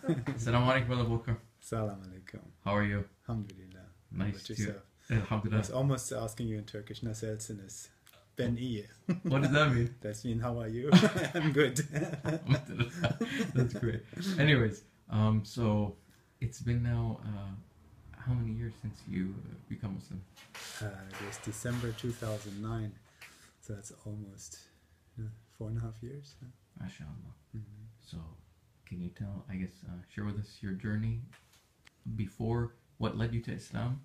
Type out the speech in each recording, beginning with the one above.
Assalamu alaikum, Brother Volker. Salam alaikum. How are you? Alhamdulillah. Nice to yourself? I Alhamdulillah. was almost asking you in Turkish, nasılsınız? Ben iyi. What does that mean? That's mean, how are you? I'm good. That's great. Anyways, so it's been now how many years since you become Muslim? It was December 2009, so that's almost 4.5 years. MashaAllah. Mm-hmm. So, can you tell, share with us your journey before, what led you to Islam?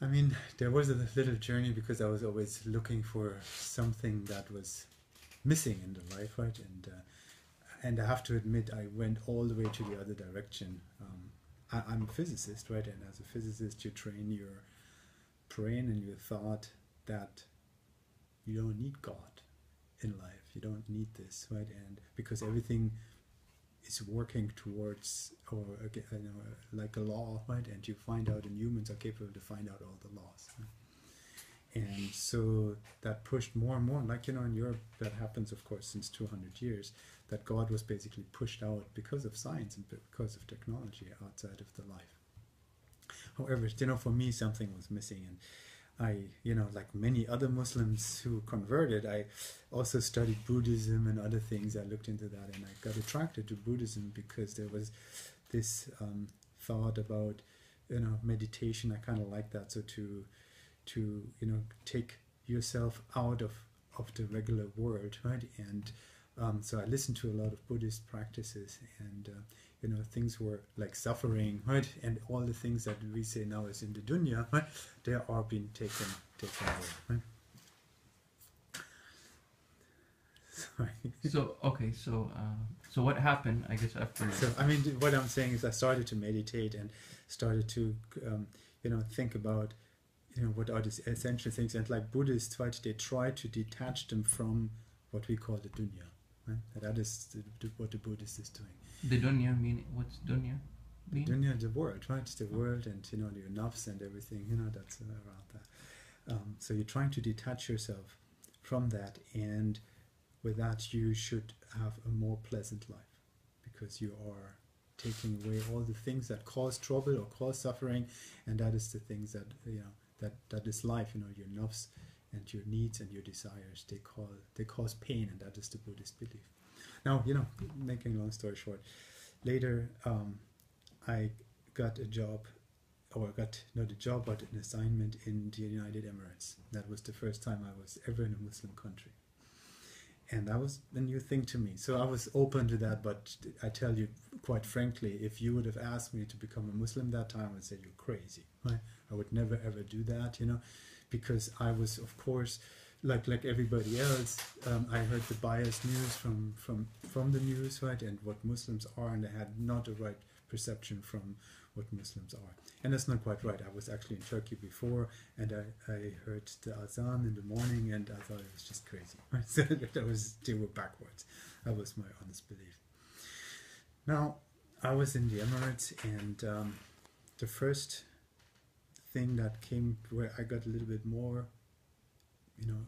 I mean, there was a little journey because I was always looking for something that was missing in the life, right? And I have to admit, I went all the way to the other direction. I'm a physicist, right? And as a physicist, you train your brain and your thought that you don't need God in life. You don't need this, right? And because everything is working towards, or like a law, right? And you find out, and humans are capable to find out all the laws. Right? And so that pushed more and more, like, in Europe, that happens, of course, since 200 years, that God was basically pushed out because of science and because of technology outside of the life. However, for me, something was missing, and I, like many other Muslims who converted, I also studied Buddhism and other things. I looked into that, and I got attracted to Buddhism because there was this thought about, meditation. I kind of like that. So to take yourself out of the regular world, right? And so I listened to a lot of Buddhist practices, and things were like suffering, right? And all the things that we say now is in the dunya, right? They are being taken away, right? Sorry. So what happened, I guess, after? So, I mean, what I'm saying is I started to meditate and started to, think about, what are the essential things. And like Buddhists, right, they try to detach them from what we call the dunya, right? That is what the Buddhist is doing. The dunya mean, what's dunya mean? Dunya, the world, right? The world, and your nafs and everything, that's around that. So you're trying to detach yourself from that, and with that you should have a more pleasant life, because you are taking away all the things that cause trouble or cause suffering, and that is the things that that is life. Your nafs and your needs and your desires, they cause pain, and that is the Buddhist belief. Now, making a long story short, later I got a job, or got not a job, but an assignment in the United Emirates. That was the first time I was ever in a Muslim country. And that was a new thing to me. So I was open to that, but I tell you, quite frankly, if you would have asked me to become a Muslim that time, I would say, you're crazy. Right? I would never ever do that, because I was, of course, like everybody else, I heard the biased news from the news, right, and what Muslims are, and I had not a right perception from what Muslims are. And that's not quite right. I was actually in Turkey before, and I heard the azan in the morning, and I thought it was just crazy. Right? So they were backwards. That was my honest belief. Now, I was in the Emirates, and the first thing that came where I got a little bit more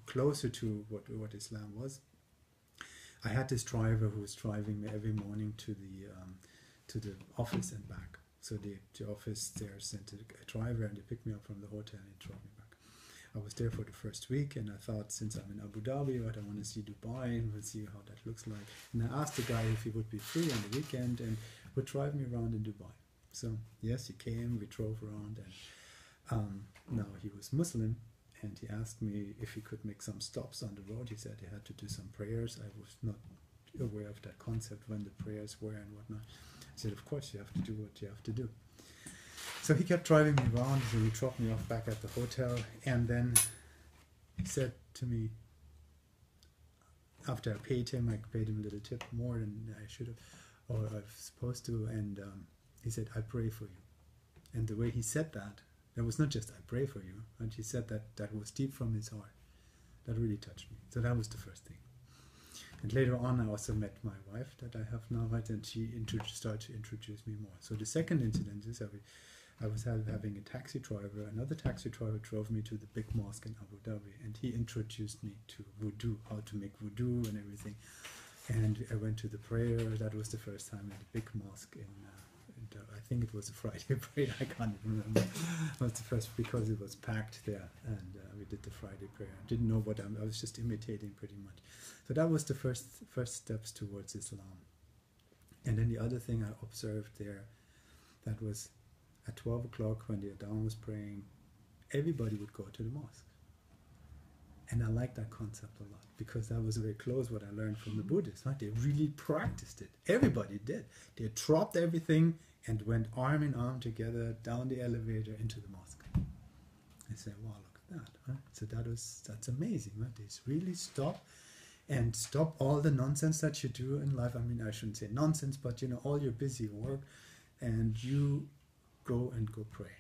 closer to what Islam was, I had this driver who was driving me every morning to the office and back. So the office there sent a driver, and they picked me up from the hotel and drove me back. I was there for the first week, and I thought, since I'm in Abu Dhabi, right, I want to see Dubai, and we'll see how that looks like. And I asked the guy if he would be free on the weekend and would drive me around in Dubai. So yes, he came, we drove around, and now he was Muslim, and he asked me if he could make some stops on the road. He said he had to do some prayers. I was not aware of that concept, when the prayers were and whatnot. I said, of course, you have to do what you have to do. So he kept driving me around, so he dropped me off back at the hotel, and then he said to me, after I paid him a little tip more than I should have, or I was supposed to, and he said, I pray for you. And the way he said that was not just I pray for you, and he said that was deep from his heart. That really touched me. So that was the first thing. And later on, I also met my wife that I have now, right, and she started to introduce me more. So the second incident is I was having a taxi driver. Another taxi driver drove me to the big mosque in Abu Dhabi, and he introduced me to wudu, how to make wudu and everything. And I went to the prayer. That was the first time in the big mosque I think it was a Friday prayer. I can't even remember. It was the first because it was packed there, and we did the Friday prayer. I didn't know what I was just imitating pretty much. So that was the first steps towards Islam. And then the other thing I observed there, that was at 12 o'clock when the Adhan was praying, everybody would go to the mosque. And I like that concept a lot because that was very close what I learned from the Buddhists. Right? They really practiced it. Everybody did. They dropped everything and went arm in arm together down the elevator into the mosque. I said, wow, look at that. Right? So that's amazing. Right? They really stop all the nonsense that you do in life. I mean, I shouldn't say nonsense, but all your busy work, and you go pray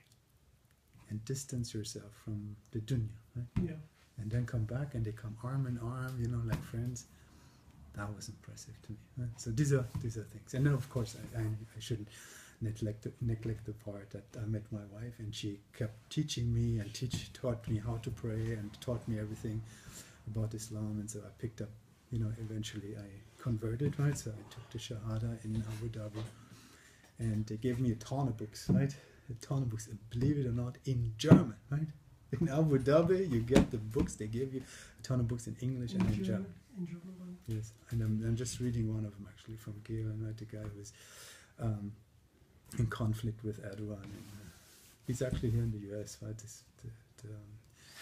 and distance yourself from the dunya. Right? Yeah. And then come back, and they come arm in arm, like friends. That was impressive to me. Right? So these are things. And then, of course, I shouldn't neglect the part that I met my wife, and she kept teaching me and taught me how to pray and taught me everything about Islam. And so I picked up, eventually I converted, right? So I took the Shahada in Abu Dhabi, and they gave me a ton of books, right? A ton of books, believe it or not, in German, right? In Abu Dhabi, you get the books. They gave you a ton of books in English and in German. In German. Yes, and I'm just reading one of them actually from Galen, right? The guy who was in conflict with Erdogan. And, he's actually here in the U.S., right?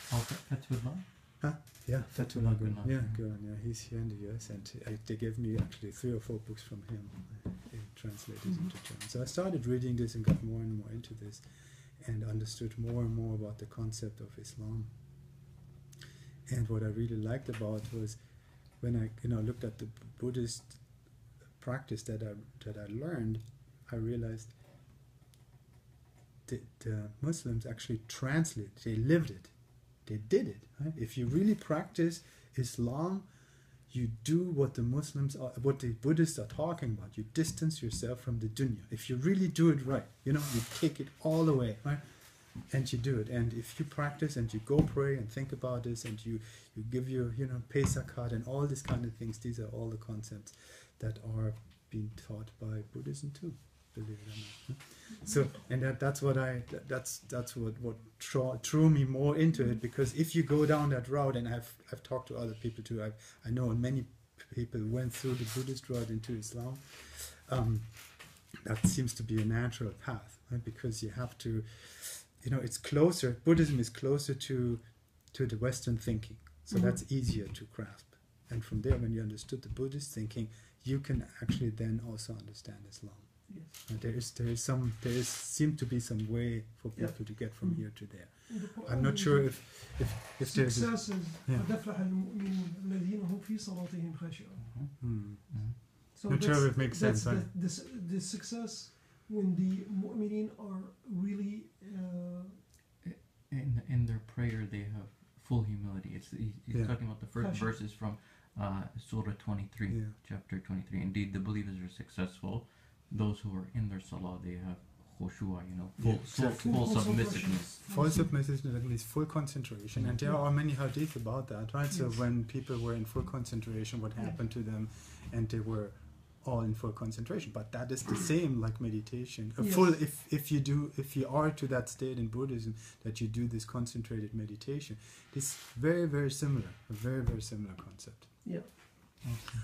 Fethullah? Huh? Yeah, Fethullah Gulen. Gulen. Yeah, Gulen. Yeah, he's here in the U.S. and they gave me actually 3 or 4 books from him translated into German. So I started reading this and got more and more into this, and understood more and more about the concept of Islam. And what I really liked about was when I looked at the Buddhist practice that I learned, I realized that the Muslims actually translated, they lived it, they did it. Right? If you really practice Islam, you do what what the Buddhists are talking about. You distance yourself from the dunya. If you really do it right, you take it all away, right? And you do it. And if you practice and you go pray and think about this, and you give your, pay zakat and all these kind of things, these are all the concepts that are being taught by Buddhism too, believe it or not. So, and that's what drew me more into it, because if you go down that route, and I've talked to other people too, I know many people went through the Buddhist route into Islam. That seems to be a natural path, right? Because you have to, it's closer. Buddhism is closer to the Western thinking, so that's easier to grasp. And from there, when you understood the Buddhist thinking, you can actually then also understand Islam. Yes. There seems to be some way for people to get from here to there. I'm not sure if there's success is قد أفلح المؤمنون الذين هم في صلاتهم خاشعون. So not sure if it makes sense. The success when the mu'minin are really in their prayer, they have full humility. He's talking about the first verses from Surah 23, chapter 23. Indeed, the believers are successful. Those who are in their salah, they have khushua, full submissiveness. Full submissiveness, that means full concentration. And there are many hadith about that, right? So when people were in full concentration, what happened to them? And they were all in full concentration. But that is the same like meditation. If you are to that state in Buddhism, that you do this concentrated meditation, it's very, very similar. A very, very similar concept. Yeah. Okay.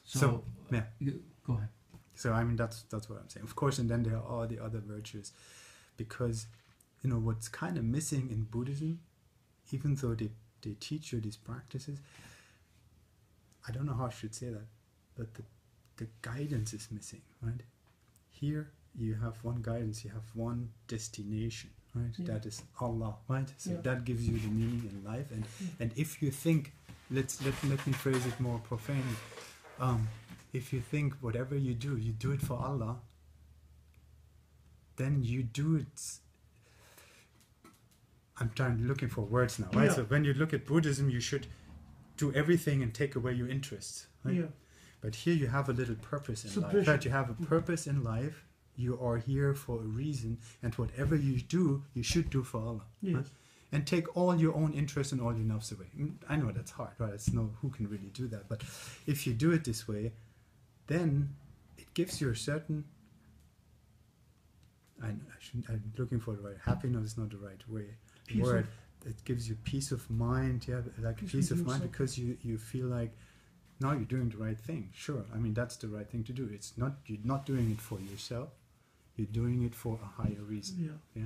So go ahead. So I mean that's what I'm saying. Of course, and then there are all the other virtues, because what's kind of missing in Buddhism, even though they teach you these practices, I don't know how I should say that, but the guidance is missing, right? Here you have one guidance, you have one destination, right? Yeah. That is Allah, right? So that gives you the meaning in life, and if you think, let me phrase it more profanely. If you think whatever you do it for Allah, then you do it. I'm looking for words now, right? Yeah. So when you look at Buddhism, you should do everything and take away your interests, right? Yeah. But here you have a little purpose in life. Right? You have a purpose in life. You are here for a reason, and whatever you do, you should do for Allah. Yes. Right? and take all your own interests and all your nafs away. I know that's hard, right? It's no, who can really do that? But if you do it this way, then it gives you a certain, I'm looking for the right, happiness is not the right word. It gives you peace of mind, like peace of mind, because you feel like now you're doing the right thing. Sure, I mean that's the right thing to do. It's not, you're not doing it for yourself. You're doing it for a higher reason. Yeah.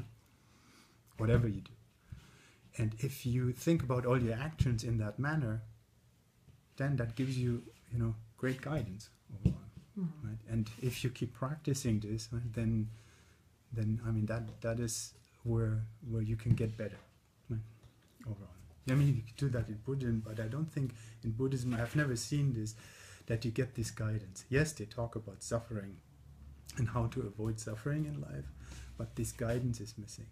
Whatever you do. And if you think about all your actions in that manner, then that gives you, great guidance overall. Right? And if you keep practicing this, right, then I mean that is where you can get better, right, overall. I mean, you can do that in Buddhism, but I don't think in Buddhism, I've never seen this, that you get this guidance. Yes, they talk about suffering and how to avoid suffering in life, but this guidance is missing.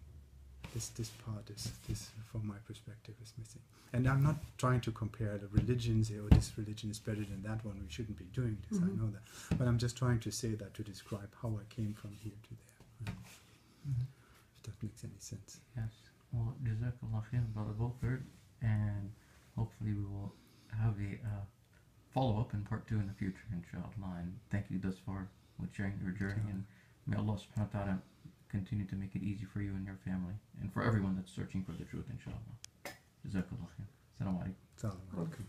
This part is, from my perspective, is missing. And I'm not trying to compare the religions here, or this religion is better than that one, we shouldn't be doing this, I know that. But I'm just trying to say that to describe how I came from here to there. Right? If that makes any sense. Yes. Well, Jazakallah khair, Brother Volker, and hopefully we will have a follow-up in part 2 in the future, inshallah. And thank you thus far with sharing your journey, and may Allah subhanahu wa ta'ala continue to make it easy for you and your family, and for everyone that's searching for the truth, inshallah. Jazakallah khair. Assalamu alaikum. Assalamu alaikum.